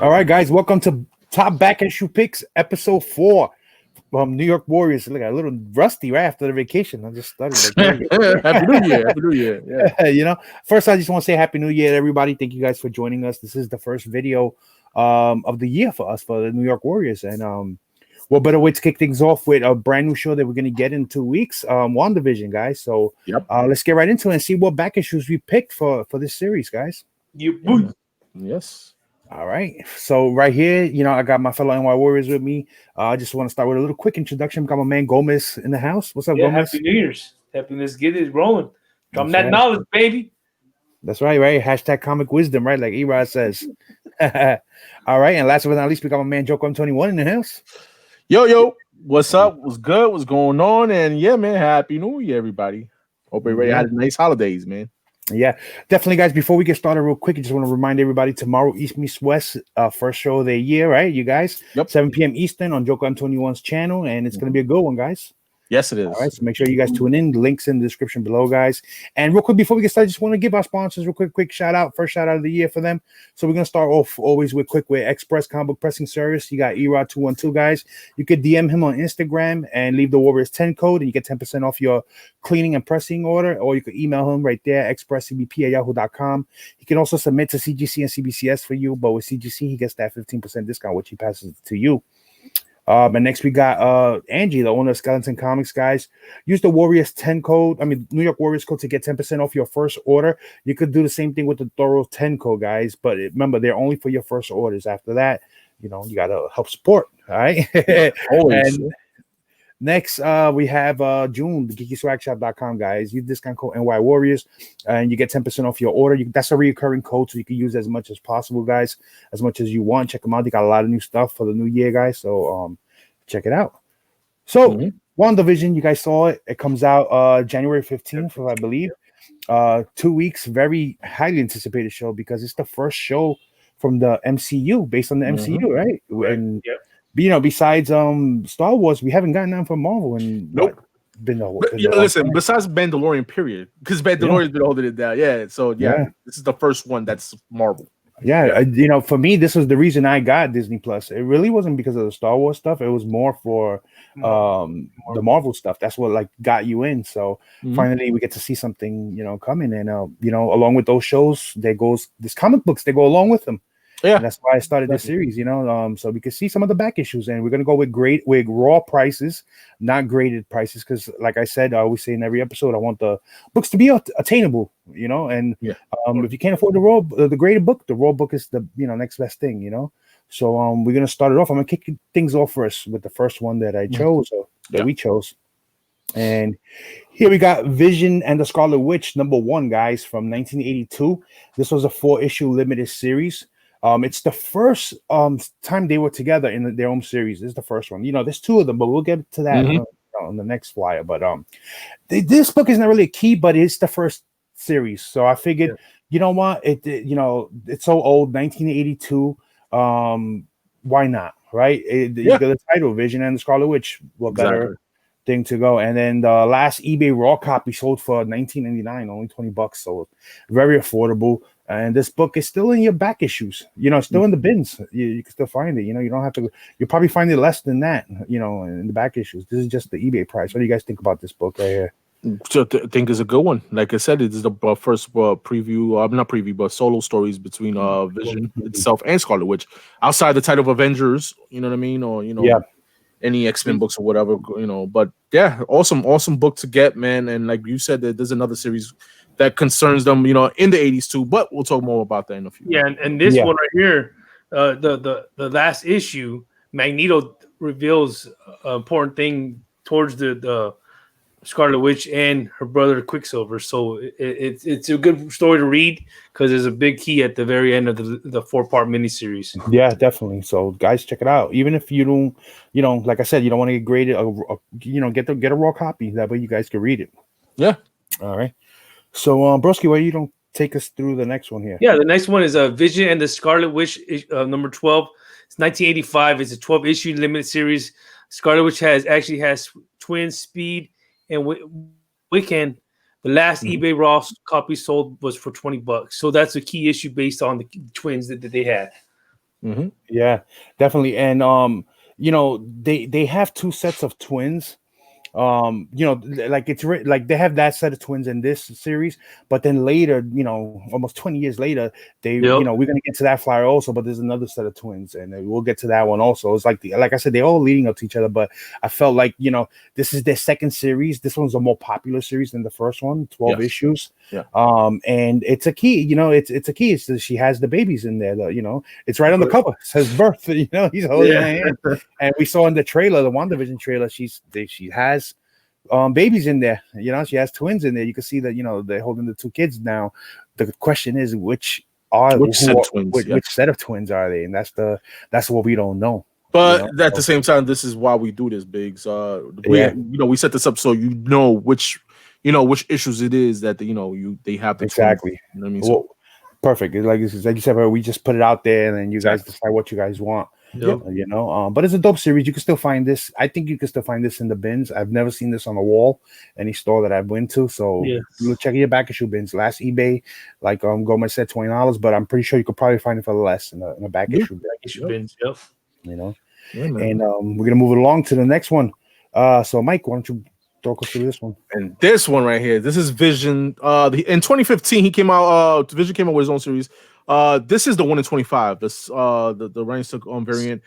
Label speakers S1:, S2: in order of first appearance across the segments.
S1: All right, guys, welcome to Top Back Issue Picks, episode 4 from New York Warriors. Look, a little rusty right after the vacation. I just started like,
S2: Happy New Year. Happy New Year. Yeah.
S1: First, I just want to say Happy New Year to everybody. Thank you guys for joining us. This is the first video of the year for us, for the New York Warriors. And what better way to kick things off with a brand new show that we're going to get in 2 weeks, WandaVison, guys. So let's get right into it and see what back issues we picked for this series, guys.
S2: Yes.
S1: All right. So right here, I got my fellow NY Warriors with me. I just want to start with a little quick introduction. Got my man Gomez in the house. What's up, Gomez?
S3: Happy New Year's. Let's get it rolling. Drop that knowledge, baby.
S1: That's right, right? Hashtag comic wisdom, right? Like Erod says. All right. And last but not least, we got my man Joker 21 in the house.
S2: Yo. What's up? What's good? What's going on? And yeah, man, Happy New Year, everybody. Hope everybody had nice holidays, man.
S1: Yeah, definitely, guys. Before we get started real quick, I just want to remind everybody tomorrow, East meets West, first show of the year, right? You guys, 7 p.m. Eastern on Joker M21's channel, and it's going to be a good one, guys.
S2: Yes, it is.
S1: All right, so make sure you guys tune in. The links in the description below, guys. And real quick, before we get started, I just want to give our sponsors a quick shout out. First shout out of the year for them. So we're going to start off always with Express Comic Book Pressing Service. You got Erod 212, guys. You could DM him on Instagram and leave the Warriors 10 code, and you get 10% off your cleaning and pressing order. Or you could email him right there, expresscbp@yahoo.com. He can also submit to CGC and CBCS for you, but with CGC, he gets that 15% discount, which he passes to you. And next we got Angie, the owner of Skeleton Comics, guys. Use the Warriors 10 code. New York Warriors code to get 10% off your first order. You could do the same thing with the Thoro 10 code, guys. But remember, they're only for your first orders. After that, you gotta help support. All right.
S2: Always.
S1: And next, we have June, the geekyswagshop.com, guys. Use discount code NY Warriors, and you get 10% off your order. That's a recurring code, so you can use as much as possible, guys, as much as you want. Check them out. They got a lot of new stuff for the new year, guys. So check it out. So WandaVison, you guys saw it. It comes out January 15th, I believe. 2 weeks, very highly anticipated show because it's the first show from the MCU, based on the MCU, right? And besides Star Wars, we haven't gotten none from Marvel. And
S2: listen, besides Mandalorian, period, because Mandalorian's been holding it down. Yeah, so this is the first one that's Marvel.
S1: For me, this was the reason I got Disney Plus. It really wasn't because of the Star Wars stuff. It was more for the Marvel stuff. That's what got you in. So finally, we get to see something coming. And along with those shows, there goes these comic books. They go along with them. Yeah, and that's why I started this series, so we can see some of the back issues, and we're gonna go with raw prices, not graded prices, because like I said, I always say in every episode, I want the books to be attainable, and if you can't afford the graded book, the raw book is the next best thing, So we're gonna start it off. I'm gonna kick things off first with the first one that I chose, we chose, and here we got Vision and the Scarlet Witch #1, guys, from 1982. This was a 4-issue limited series. It's the first time they were together in their own series. This is the first one. There's 2 of them, but we'll get to that on the next flyer. But this book is not really a key, but it's the first series. So I figured, you know what? It's so old, 1982. Why not? Right? You got the title, Vision and the Scarlet Witch. What better thing to go? And then the last eBay raw copy sold for $19.99, only $20. So very affordable. And this book is still in your back issues, still in the bins. You can still find it. You don't have to. You'll probably find it less than that, in the back issues. This is just the eBay price. What do you guys think about this book right here?
S2: So I think it's a good one. Like I said, it is the first preview. Not preview, but solo stories between Vision itself and Scarlet Witch. Outside the title of Avengers, you know what I mean, or any X-Men books or whatever, But yeah, awesome book to get, man. And like you said, there's another series that concerns them, in the 80s too. But we'll talk more about that in a few.
S3: Yeah, and this one right here, the last issue, Magneto reveals an important thing towards the Scarlet Witch and her brother Quicksilver. So it's a good story to read because there's a big key at the very end of the 4-part miniseries.
S1: Yeah, definitely. So guys, check it out. Even if you don't, like I said, you don't want to get graded, get a raw copy. That way you guys can read it.
S2: Yeah.
S1: All right. So, Broski, why you don't take us through the next one here?
S3: Yeah, the next one is Vision and the Scarlet Witch, number 12. It's 1985. It's a 12-issue limited series. Scarlet Witch has twins, Speed and Wiccan. The last eBay raw copy sold was for $20. So that's a key issue based on the twins that they had.
S1: Yeah, definitely. And they have two sets of twins. Like like they have that set of twins in this series, but then later, almost 20 years later, we're gonna get to that flyer also, but there's another set of twins, and we'll get to that one also. It's like like I said, they're all leading up to each other, but I felt like this is their second series. This one's a more popular series than the first one, 12 issues.
S2: Yeah.
S1: And it's a key, it's a key. She has the babies in there, it's right on the cover. It says birth, he's holding her hand. And we saw in the trailer, the WandaVision trailer, she has babies in there. She has twins in there. You can see that they're holding the two kids now. The question is which set of twins are they? And that's what we don't know.
S2: But at the same time, this is why we do this, Biggs. We set this up so which issues it is that they have the
S1: exactly.
S2: Twins, you know what I mean? So,
S1: perfect. Like you said, we just put it out there, and then you guys decide what you guys want.
S3: Yep.
S1: But it's a dope series. You can still find this. I think you can still find this in the bins. I've never seen this on the wall, any store that I've been to. So you check your back issue bins. Last eBay, like Gomez said, $20, but I'm pretty sure you could probably find it for less in a back issue
S3: bins. Yep.
S1: And we're gonna move it along to the next one. So Mike, why don't you talk us through this one?
S2: And this one right here, this is Vision. In 2015, he came out. Vision came out with his own series. This is the 1 in 25. This the Rhinestone variant.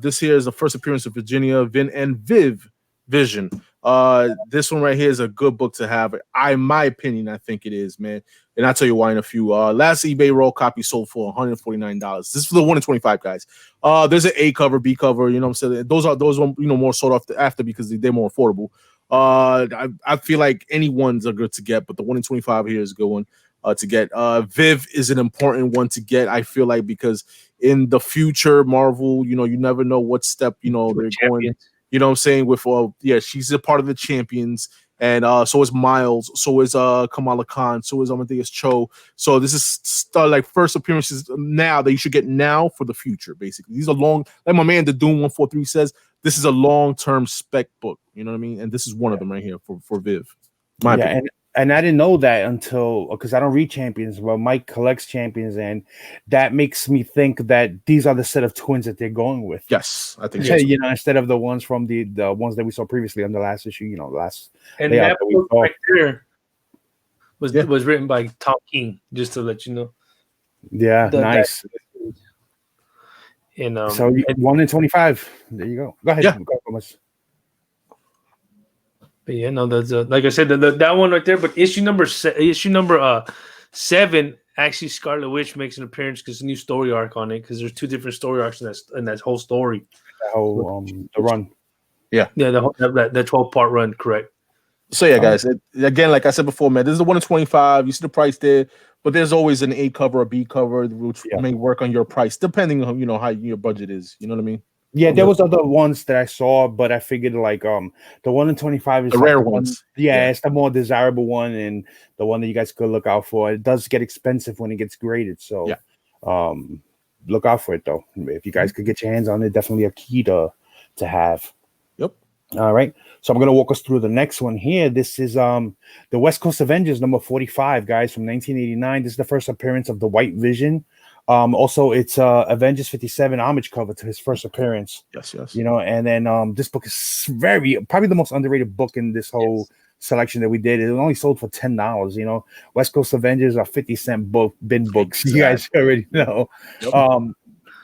S2: This here is the first appearance of Virginia, Vin, and Vision. This one right here is a good book to have. In my opinion, I think it is, man. And I'll tell you why in a few. Last eBay roll copy sold for $149. This is for the 1 in 25 guys. There's an A cover, B cover. You know what I'm saying? Those are more sold off after because they're more affordable. I feel like any ones are good to get, but the 1 in 25 here is a good one to get. Viv is an important one to get, I feel like, because in the future, Marvel, you never know what step, they're going. You know what I'm saying? With she's a part of the Champions, and so is Miles, so is Kamala Khan, so is Amadeus Cho. So this is like first appearances now that you should get now for the future, basically. These are long, like my man the Doom 143 says, this is a long-term spec book, you know what I mean? And this is one of them right here for Viv. My opinion.
S1: And I didn't know that until, because I don't read Champions, but Mike collects Champions, and that makes me think that these are the set of twins that they're going with.
S2: Yes, I think
S1: so. Instead of the ones from the ones that we saw previously on the last issue,
S3: and that book right there was written by Tom King, just to let you know.
S1: Yeah, nice.
S3: And
S1: so 1 in 25. There you go. Go ahead.
S2: Yeah.
S3: But there's like I said, that one right there. But issue number 7, actually, Scarlet Witch makes an appearance because a new story arc on it. Because there's 2 different story arcs in that whole story.
S1: The run.
S3: Yeah, that 12-part run, correct.
S2: So guys, again, like I said before, man, this is the 1 in 25. You see the price there, but there's always an A cover, a B cover, which may work on your price depending on how your budget is. You know what I mean?
S1: Yeah, there was other ones that I saw, but I figured like the 1 in 25 is
S2: the rare ones.
S1: It's the more desirable one, and the one that you guys could look out for. It does get expensive when it gets graded, so look out for it though. If you guys could get your hands on it, definitely a key to have.
S2: Yep.
S1: All right. So I'm gonna walk us through the next one here. This is the West Coast Avengers number 45, guys, from 1989. This is the first appearance of the White Vision. Also, it's Avengers 57 homage cover to his first appearance.
S2: Yes.
S1: And then this book is probably the most underrated book in this whole selection that we did. It only sold for $10. West Coast Avengers are 50-cent bin books. You guys already know. Yep.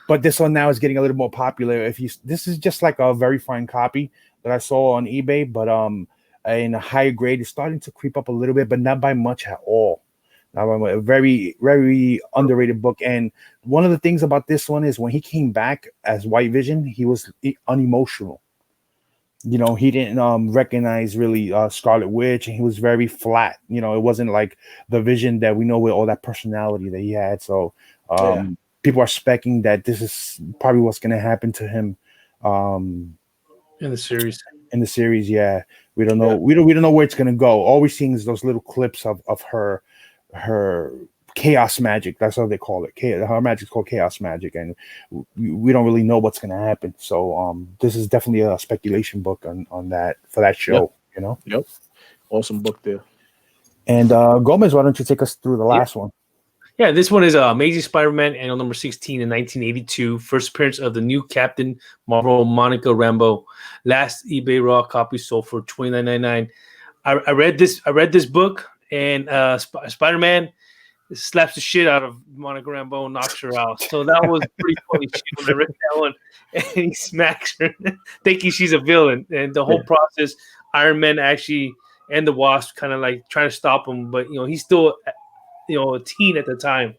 S1: But this one now is getting a little more popular. This is just like a very fine copy that I saw on eBay, but in a higher grade, it's starting to creep up a little bit, but not by much at all. A very, very underrated book. And one of the things about this one is when he came back as White Vision, he was unemotional. He didn't recognize really Scarlet Witch, and he was very flat. It wasn't like the Vision that we know with all that personality that he had. So people are speculating that this is probably what's going to happen to him
S3: in the series.
S1: We don't know. We don't know where it's going to go. All we're seeing is those little clips of her chaos magic. That's how they call it. Her magic is called chaos magic, and we don't really know what's going to happen. So this is definitely a speculation book on that for that show.
S2: Yep. Awesome book there.
S1: And Gomez, why don't you take us through the last one?
S3: Yeah, this one is Amazing Spider-Man annual number 16 in 1982. First appearance of the new Captain Marvel, Monica Rambeau. Last eBay raw copy sold for $29.99. I read this book, and Spider-Man slaps the shit out of Monica Rambeau and knocks her out. So that was pretty funny shit when I read that one. And he smacks her, thinking she's a villain. And the whole process, Iron Man actually and the Wasp kind of like trying to stop him, but he's still a teen at the time,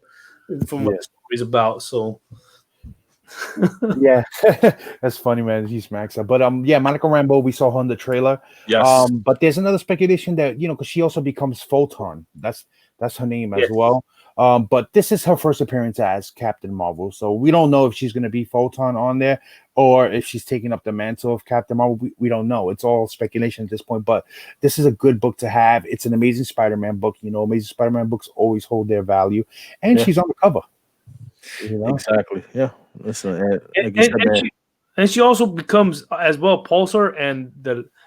S3: from what the story's about. So
S1: yeah, that's funny, man. He smacks her. But Monica Rambeau, we saw her in the trailer.
S2: Yes.
S1: But there's another speculation that because she also becomes Photon. That's her name as well. But this is her first appearance as Captain Marvel, so we don't know if she's going to be Photon on there or if she's taking up the mantle of Captain Marvel. We don't know. It's all speculation at this point. But this is a good book to have. It's an Amazing Spider-Man book. Amazing Spider-Man books always hold their value, and she's on the cover.
S2: Exactly. Yeah. Listen,
S3: and she also becomes as well Pulsar and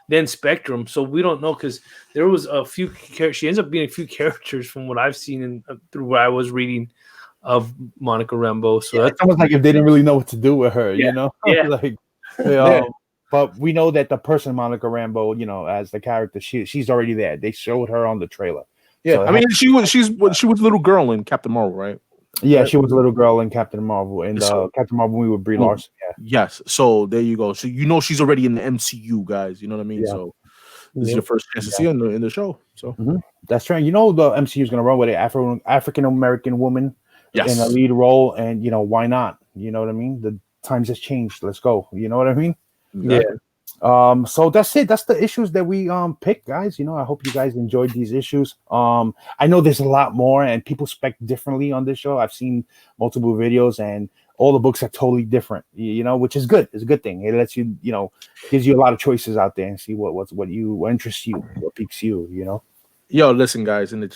S3: then Spectrum. So we don't know, because there was a few. She ends up being a few characters from what I've seen through what I was reading of Monica Rambeau. So
S1: it's almost like if they didn't really know what to do with her, But we know that the person Monica Rambeau, as the character, she's already there. They showed her on the trailer.
S2: Yeah, so I mean, she was a little girl in Captain Marvel, right?
S1: Yeah, she was a little girl in Captain Marvel, and Captain Marvel movie with Brie Larson. Yeah.
S2: Yes. So there you go. So she's already in the MCU, guys. You know what I mean? Yeah. So this is your first chance to see her in the show. So
S1: that's right. The MCU is going to run with an African American woman in a lead role, and why not? You know what I mean? The times has changed. Let's go. You know what I mean?
S3: Yeah.
S1: So that's it. That's the issues that we picked, guys. I hope you guys enjoyed these issues. I know there's a lot more, and people spec differently on this show. I've seen multiple videos, and all the books are totally different. Which is good. It's a good thing. It lets you, gives you a lot of choices out there and see what interests you, what piques you.
S2: Yo, listen, guys, and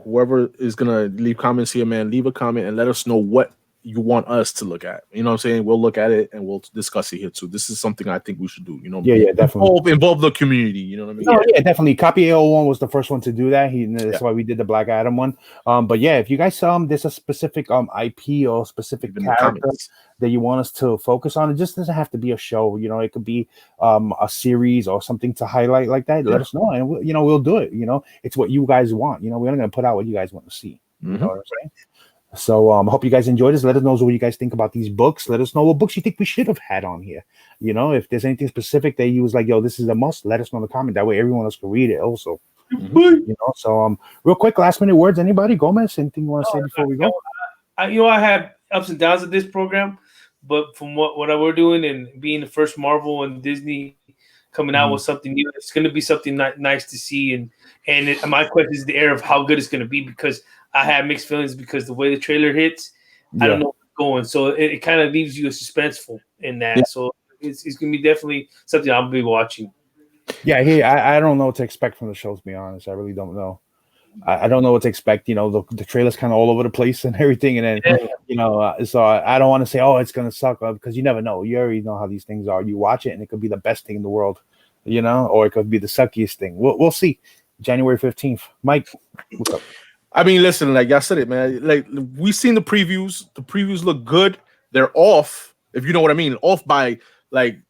S2: whoever is gonna leave comments here, man, leave a comment and let us know what you want us to look at. You know what I'm saying? We'll look at it and we'll discuss it here too. This is something I think we should do.
S1: Yeah, definitely
S2: involve the community. You know what I mean?
S1: No, yeah, definitely. Copy A01 was the first one to do that. That's why we did the Black Adam one. But yeah, if you guys there's a specific IP or specific character that you want us to focus on, it just doesn't have to be a show. It could be a series or something to highlight like that. Let us know, and we'll do it. It's what you guys want. We're not gonna put out what you guys want to see. You know what I'm saying? So I hope you guys enjoyed this. Let us know what you guys think about these books. Let us know what books you think we should have had on here. If there's anything specific that you was like, yo, this is a must, let us know in the comment. That way everyone else can read it also. So real quick, last minute words. Anybody? Gomez, anything you want to say before we go?
S3: I have ups and downs of this program, but from what we're doing and being the first Marvel and Disney coming out with something new, it's going to be something nice to see. And my question is the air of how good it's going to be, because I have mixed feelings, because the way the trailer hits, I don't know where it's going. So it kind of leaves you suspenseful in that. Yeah. So it's going to be definitely something I'll be watching.
S1: Yeah, I don't know what to expect from the show, to be honest. I really don't know. I don't know what to expect. The trailer's kind of all over the place and everything. And then, so I don't want to say, oh, it's going to suck, because you never know. You already know how these things are. You watch it and it could be the best thing in the world, or it could be the suckiest thing. We'll see. January 15th. Mike, what's up?
S2: I mean, listen, like I said it, man. Like, we've seen the previews. The previews look good. They're off, if you know what I mean. Off by, like,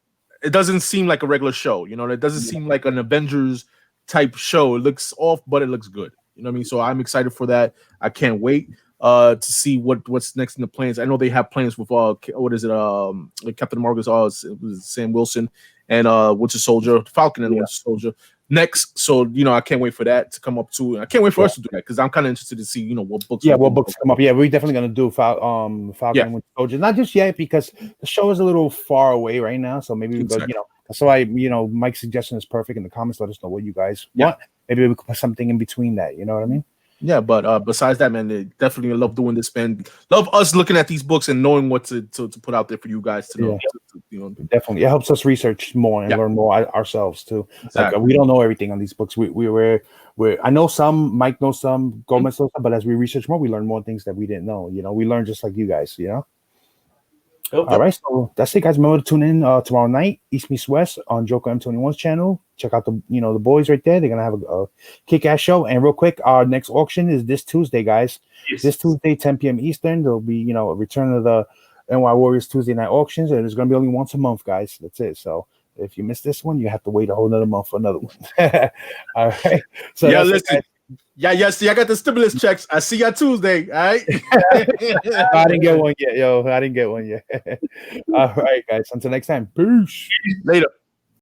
S2: it doesn't seem like a regular show. It doesn't seem like an Avengers type show. It looks off, but it looks good. You know what I mean? So I'm excited for that. I can't wait to see what's next in the plans. I know they have plans with what is it? Captain Marvel's Sam Wilson and Winter Soldier, Falcon and Winter Soldier next. So I can't wait for that to come up too. And I can't wait for us to do that, because I'm kind of interested to see what books.
S1: Yeah, what books come up. Yeah, we're definitely gonna do Falcon and Winter Soldier. Not just yet, because the show is a little far away right now. So maybe that's why Mike's suggestion is perfect. In the comments, let us know what you guys want. Maybe we could put something in between that. You know what I mean?
S2: Yeah, but besides that, man, they definitely love doing this, man. Love us looking at these books and knowing what to put out there for you guys to know.
S1: Definitely, it helps us research more and learn more ourselves too. Exactly. Like, we don't know everything on these books. We're I know some, Mike knows some, Gomez knows some, but as we research more, we learn more things that we didn't know. We learn just like you guys. All right, so that's it, guys. Remember to tune in tomorrow night, East Meets West on Joker M21's channel. Check out the boys right there. They're gonna have a kick-ass show. And real quick, our next auction is this Tuesday, guys.
S3: Yes.
S1: This Tuesday, 10 p.m. Eastern. There'll be a return of the NY Warriors Tuesday night auctions, and it's gonna be only once a month, guys. That's it. So if you miss this one, you have to wait a whole another month for another one. All right. So
S2: yeah, listen. See, I got the stimulus checks. I see you Tuesday. All right.
S1: I didn't get one yet, yo. I didn't get one yet. All right, guys. Until next time. Peace.
S2: Later.